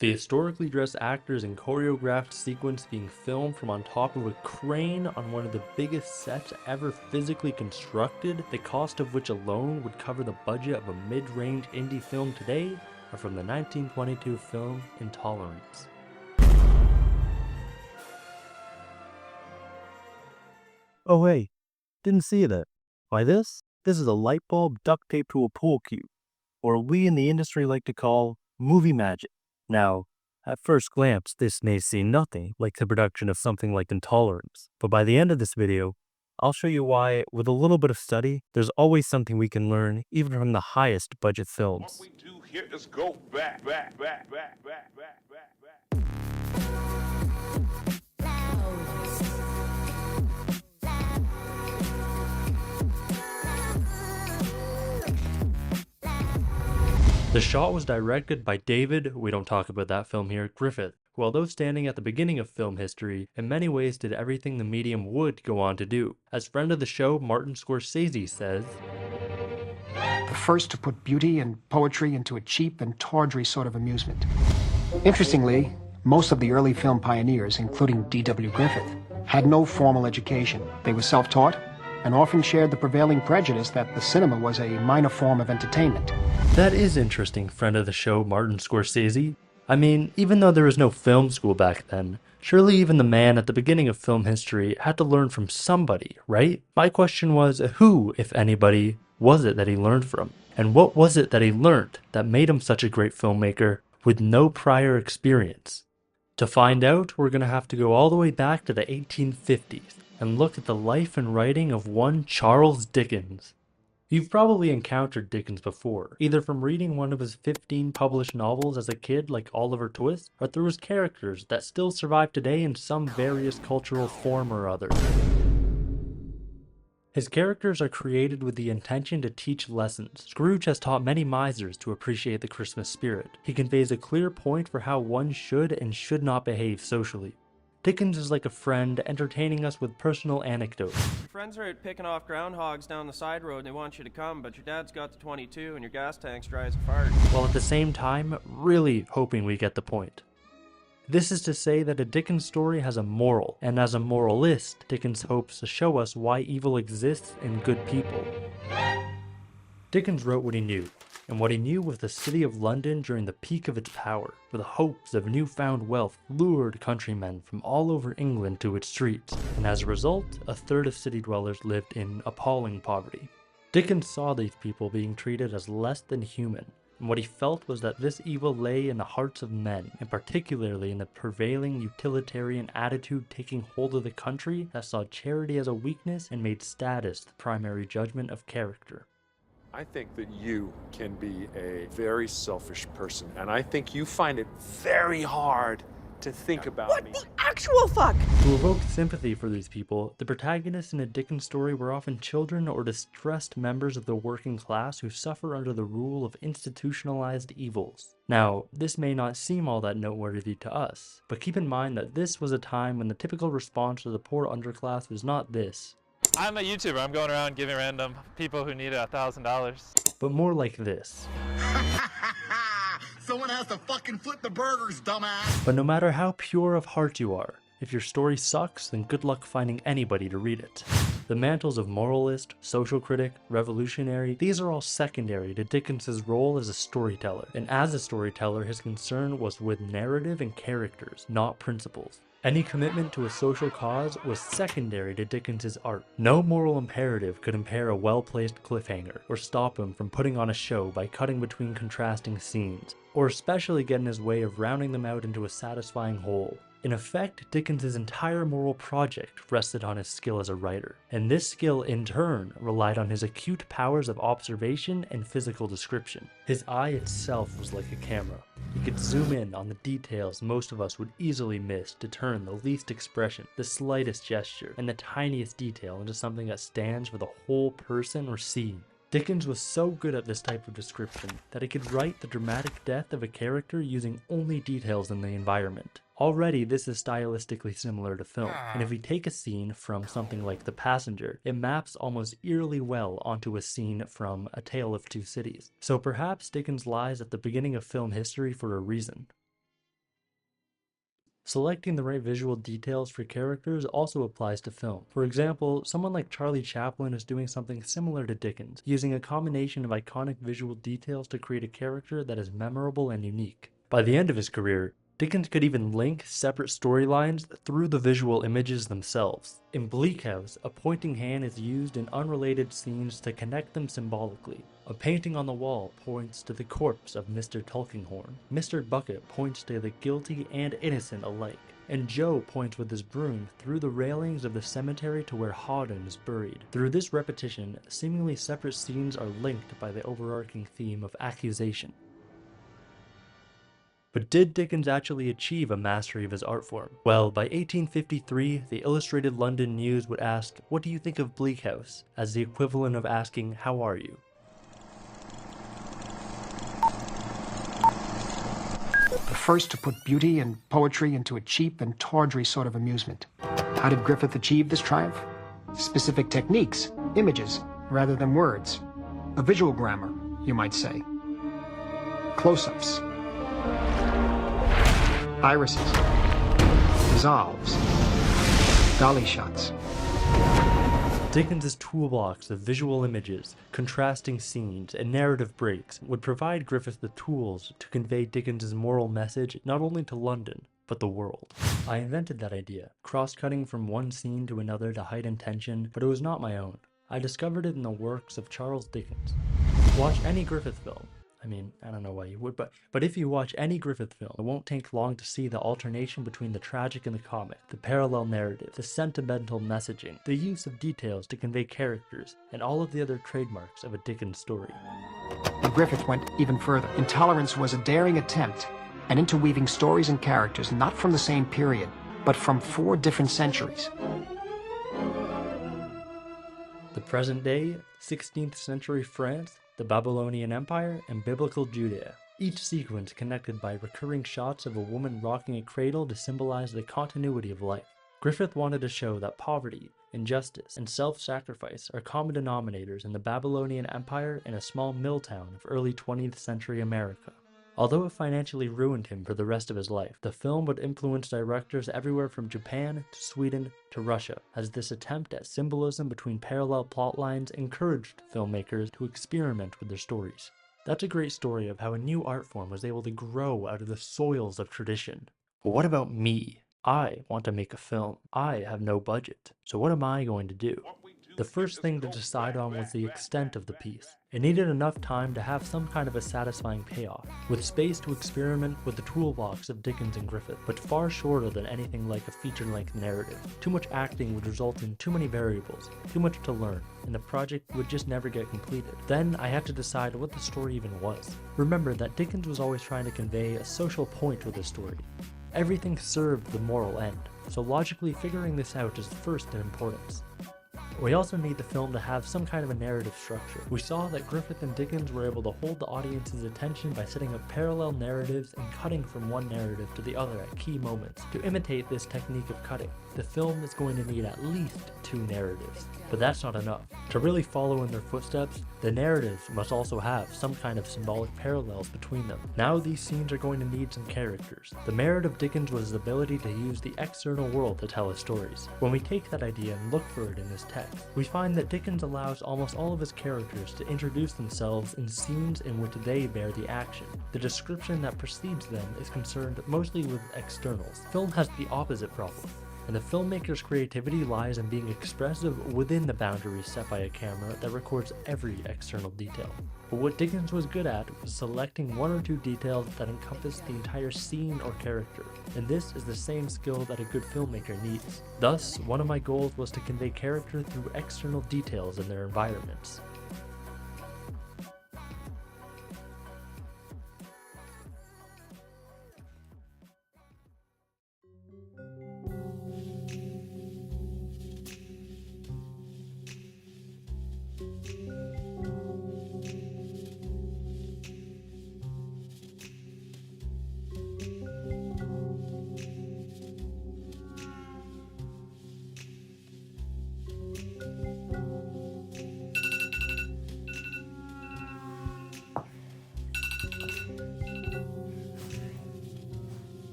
The historically dressed actors and choreographed sequence being filmed from on top of a crane on one of the biggest sets ever physically constructed, the cost of which alone would cover the budget of a mid-range indie film today, are from the 1922 film Intolerance. Oh hey, didn't see that. Why this? This is a light bulb duct taped to a pool cue, or we in the industry like to call movie magic. Now, at first glance, this may seem nothing like the production of something like Intolerance, but by the end of this video, I'll show you why, with a little bit of study, there's always something we can learn even from the highest budget films. What we do here is go back. The shot was directed by David, we don't talk about that film here, Griffith, who although standing at the beginning of film history, in many ways did everything the medium would go on to do. As friend of the show, Martin Scorsese says, the first to put beauty and poetry into a cheap and tawdry sort of amusement. Interestingly, most of the early film pioneers, including D.W. Griffith, had no formal education. They were self-taught and often shared the prevailing prejudice that the cinema was a minor form of entertainment. That is interesting, friend of the show, Martin Scorsese. I mean, even though there was no film school back then, surely even the man at the beginning of film history had to learn from somebody, right? My question was, who, if anybody, was it that he learned from? And what was it that he learned that made him such a great filmmaker with no prior experience? To find out, we're going to have to go all the way back to the 1850s and look at the life and writing of one Charles Dickens. You've probably encountered Dickens before, either from reading one of his 15 published novels as a kid like Oliver Twist, or through his characters that still survive today in some various cultural form or other. His characters are created with the intention to teach lessons. Scrooge has taught many misers to appreciate the Christmas spirit. He conveys a clear point for how one should and should not behave socially. Dickens is like a friend, entertaining us with personal anecdotes. Your friends are out picking off groundhogs down the side road and they want you to come, but your dad's got the 22 and your gas tank's dry as a fart. While at the same time, really hoping we get the point. This is to say that a Dickens story has a moral, and as a moralist, Dickens hopes to show us why evil exists in good people. Dickens wrote what he knew, and what he knew was the city of London during the peak of its power, where the hopes of newfound wealth lured countrymen from all over England to its streets, and as a result, a third of city dwellers lived in appalling poverty. Dickens saw these people being treated as less than human, and what he felt was that this evil lay in the hearts of men, and particularly in the prevailing utilitarian attitude taking hold of the country that saw charity as a weakness and made status the primary judgment of character. I think that you can be a very selfish person, and I think you find it very hard to think about me. What the actual fuck? To evoke sympathy for these people, the protagonists in a Dickens story were often children or distressed members of the working class who suffer under the rule of institutionalized evils. Now, this may not seem all that noteworthy to us, but keep in mind that this was a time when the typical response to the poor underclass was not this. I'm a YouTuber. I'm going around giving random people who need $1,000. But more like this. Someone has to fucking flip the burgers, dumbass! But no matter how pure of heart you are, if your story sucks, then good luck finding anybody to read it. The mantles of moralist, social critic, revolutionary, these are all secondary to Dickens's role as a storyteller. And as a storyteller, his concern was with narrative and characters, not principles. Any commitment to a social cause was secondary to Dickens's art. No moral imperative could impair a well-placed cliffhanger, or stop him from putting on a show by cutting between contrasting scenes, or especially get in his way of rounding them out into a satisfying whole. In effect, Dickens's entire moral project rested on his skill as a writer, and this skill in turn relied on his acute powers of observation and physical description. His eye itself was like a camera. He could zoom in on the details most of us would easily miss to turn the least expression, the slightest gesture, and the tiniest detail into something that stands for the whole person or scene. Dickens was so good at this type of description that he could write the dramatic death of a character using only details in the environment. Already, this is stylistically similar to film, and if we take a scene from something like The Passenger, it maps almost eerily well onto a scene from A Tale of Two Cities. So perhaps Dickens lies at the beginning of film history for a reason. Selecting the right visual details for characters also applies to film. For example, someone like Charlie Chaplin is doing something similar to Dickens, using a combination of iconic visual details to create a character that is memorable and unique. By the end of his career, Dickens could even link separate storylines through the visual images themselves. In Bleak House, a pointing hand is used in unrelated scenes to connect them symbolically. A painting on the wall points to the corpse of Mr. Tulkinghorn. Mr. Bucket points to the guilty and innocent alike. And Joe points with his broom through the railings of the cemetery to where Hawdon is buried. Through this repetition, seemingly separate scenes are linked by the overarching theme of accusation. But did Dickens actually achieve a mastery of his art form? Well, by 1853, the Illustrated London News would ask, "What do you think of Bleak House?" as the equivalent of asking, "How are you?" The first to put beauty and poetry into a cheap and tawdry sort of amusement. How did Griffith achieve this triumph? Specific techniques, images, rather than words. A visual grammar, you might say. Close-ups. Irises. Dissolves. Dolly shots. Dickens's toolbox of visual images, contrasting scenes, and narrative breaks would provide Griffith the tools to convey Dickens's moral message not only to London, but the world. I invented that idea, cross-cutting from one scene to another to heighten tension, but it was not my own. I discovered it in the works of Charles Dickens. Watch any Griffith film. I mean, I don't know why you would, but if you watch any Griffith film, it won't take long to see the alternation between the tragic and the comic, the parallel narrative, the sentimental messaging, the use of details to convey characters, and all of the other trademarks of a Dickens story. But Griffith went even further. Intolerance was a daring attempt at interweaving stories and characters not from the same period, but from 4 different centuries. The present day, 16th century France, the Babylonian Empire, and biblical Judea. Each sequence connected by recurring shots of a woman rocking a cradle to symbolize the continuity of life. Griffith wanted to show that poverty, injustice, and self-sacrifice are common denominators in the Babylonian Empire and a small mill town of early 20th century America. Although it financially ruined him for the rest of his life, the film would influence directors everywhere from Japan to Sweden to Russia, as this attempt at symbolism between parallel plot lines encouraged filmmakers to experiment with their stories. That's a great story of how a new art form was able to grow out of the soils of tradition. But what about me? I want to make a film. I have no budget. So what am I going to do? The first thing to decide on was the extent of the piece. It needed enough time to have some kind of a satisfying payoff, with space to experiment with the toolbox of Dickens and Griffith, but far shorter than anything like a feature-length narrative. Too much acting would result in too many variables, too much to learn, and the project would just never get completed. Then I had to decide what the story even was. Remember that Dickens was always trying to convey a social point with his story. Everything served the moral end, so logically figuring this out is first in importance. We also need the film to have some kind of a narrative structure. We saw that Griffith and Dickens were able to hold the audience's attention by setting up parallel narratives and cutting from one narrative to the other at key moments. To imitate this technique of cutting, the film is going to need at least 2 narratives. But that's not enough. To really follow in their footsteps, the narratives must also have some kind of symbolic parallels between them. Now these scenes are going to need some characters. The merit of Dickens was his ability to use the external world to tell his stories. When we take that idea and look for it in this text, we find that Dickens allows almost all of his characters to introduce themselves in scenes in which they bear the action. The description that precedes them is concerned mostly with externals. Film has the opposite problem, and the filmmaker's creativity lies in being expressive within the boundaries set by a camera that records every external detail. But what Dickens was good at was selecting 1 or 2 details that encompass the entire scene or character, and this is the same skill that a good filmmaker needs. Thus, one of my goals was to convey character through external details in their environments.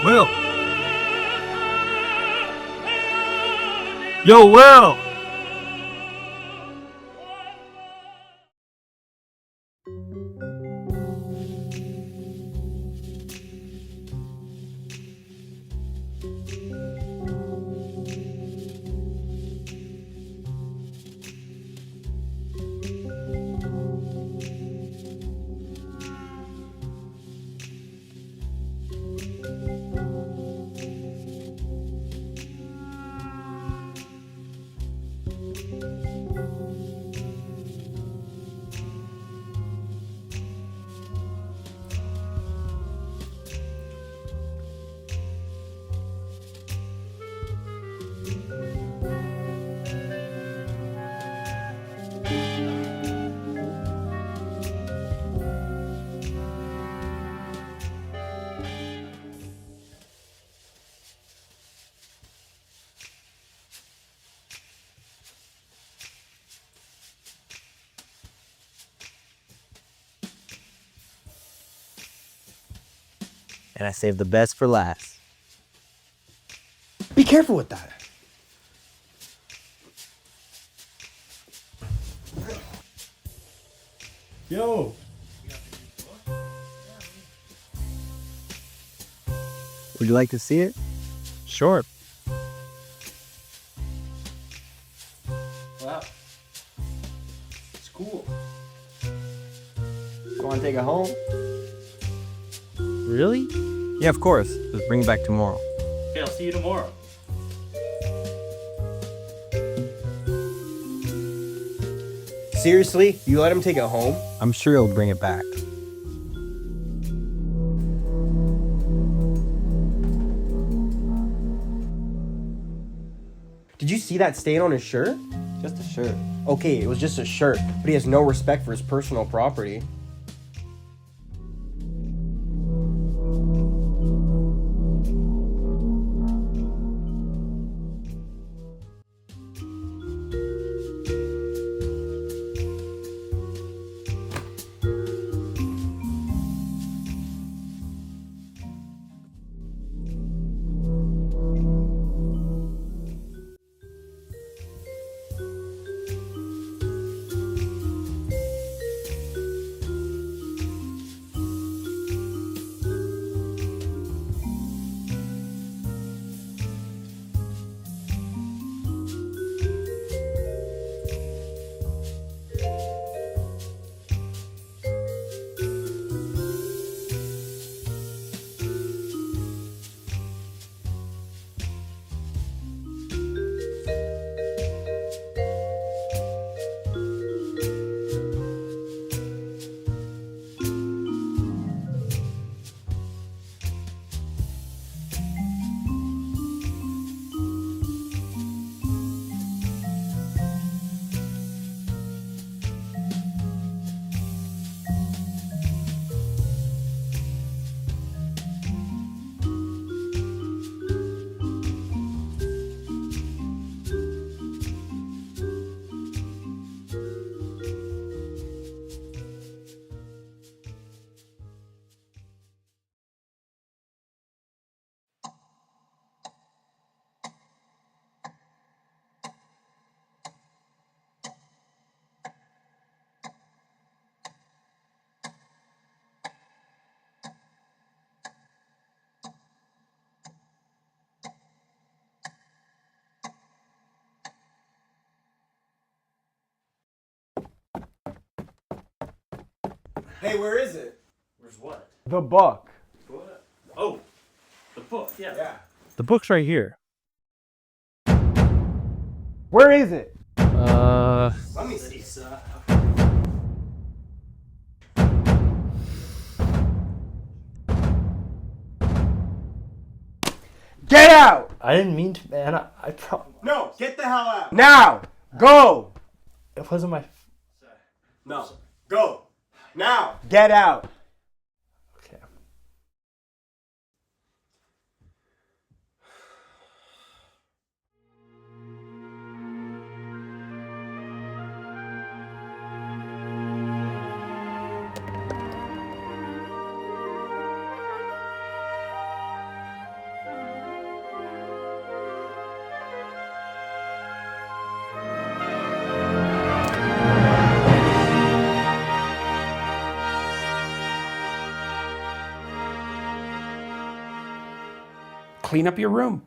Will! Yo, Will! And I saved the best for last. Be careful with that. Yo! Would you like to see it? Sure. Wow. It's cool. You want to take it home? Really? Yeah, of course. Just bring it back tomorrow. Okay, I'll see you tomorrow. Seriously? You let him take it home? I'm sure he'll bring it back. Did you see that stain on his shirt? Just a shirt. Okay, it was just a shirt, but he has no respect for his personal property. Hey, where is it? Where's what? The book. What? Oh, the book, yeah. Yeah. The book's right here. Where is it? Let me see. Get out! I didn't mean to, man. No, get the hell out. Now! Go! It wasn't my... No. Go! Now! Get out! Okay. clean up your room.